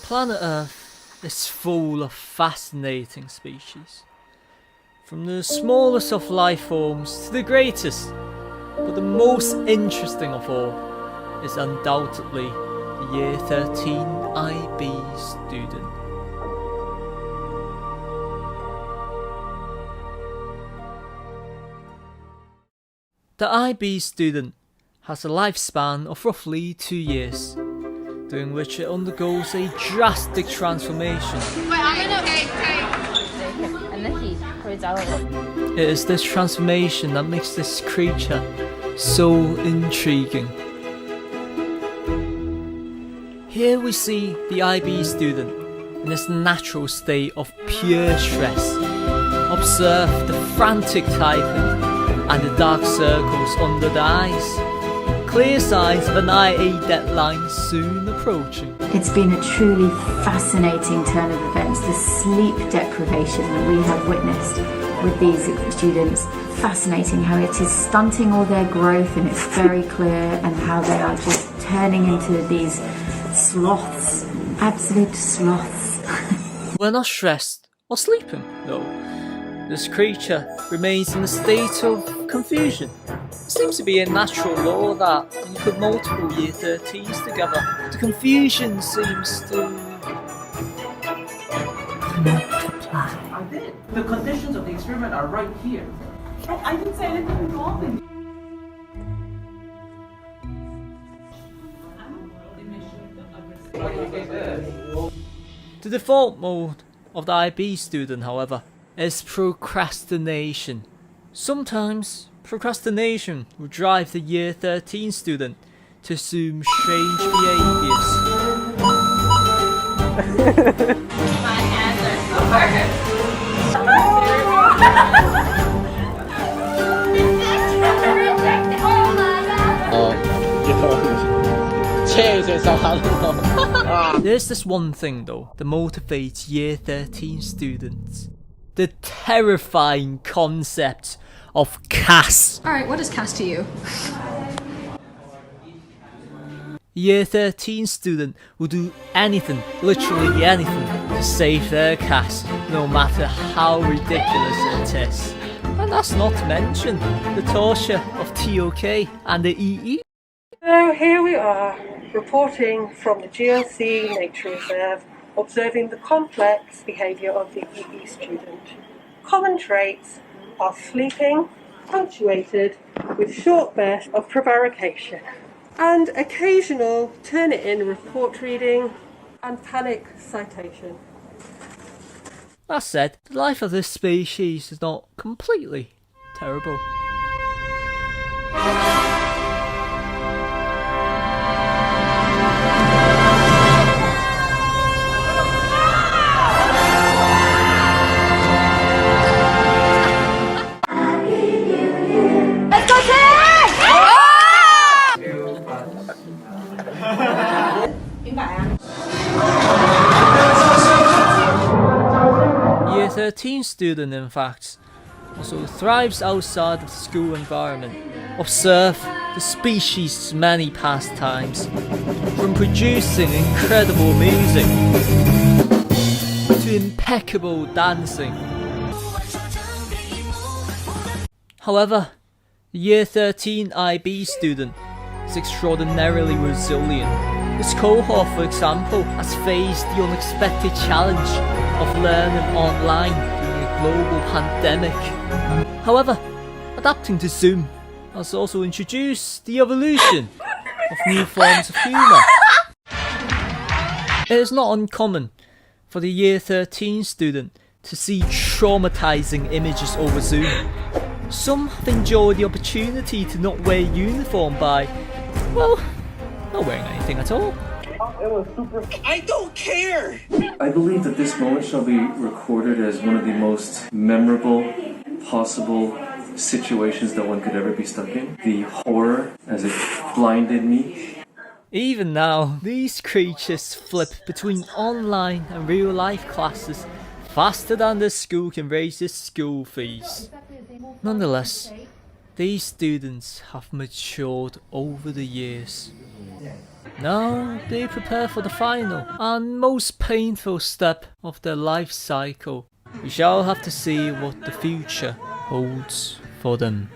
Planet Earth is full of fascinating species. From the smallest of life forms to the greatest, but the most interesting of all is undoubtedly the Year 13 IB student. The IB student has a lifespan of roughly 2 years, during which it undergoes a drastic transformation. It is this transformation that makes this creature so intriguing. Here we see the IB student in his natural state of pure stress. Observe the frantic typing and the dark circles under the eyes. Clear signs of an IA deadline soon approaching. It's been a truly fascinating turn of events, the sleep deprivation that we have witnessed with these students. Fascinating how it is stunting all their growth, and it's very clear, and how they are just turning into these sloths, absolute sloths. We're not stressed or sleeping, though. This creature remains in a state of confusion. It seems to be a natural law that when you put multiple Year 13s together, the confusion seems to multiply. I did. The conditions of the experiment are right here. I didn't say anything wrong. The default mode of the IB student, however, is procrastination. Sometimes procrastination will drive the Year 13 student to assume strange behaviours. My hands are There's this one thing though that motivates Year 13 students. The terrifying concept of CAS. Alright, what is CAS to you? Year 13 student will do anything, literally anything, to save their CAS, no matter how ridiculous it is. And that's not to mention the torture of TOK and the EE. So here we are, reporting from the GLC Nature Reserve, observing the complex behaviour of the EE student. Common traits are sleeping, punctuated with short bursts of prevarication, and occasional turn-it-in report reading and panic citation. That said, the life of this species is not completely terrible. Year 13 student, in fact, also thrives outside of the school environment. Observe the species' many pastimes, from producing incredible music to impeccable dancing. However, the Year 13 IB student is extraordinarily resilient. This cohort, for example, has faced the unexpected challenge of learning online during a global pandemic. However, adapting to Zoom has also introduced the evolution of new forms of humour. It is not uncommon for the Year 13 student to see traumatising images over Zoom. Some have enjoyed the opportunity to not wear uniform by, well, not wearing anything at all. I don't care! I believe that this moment shall be recorded as one of the most memorable possible situations that one could ever be stuck in. The horror as it blinded me. Even now, these creatures flip between online and real life classes faster than the school can raise its school fees. Nonetheless, these students have matured over the years. Now they prepare for the final and most painful step of their life cycle. We shall have to see what the future holds for them.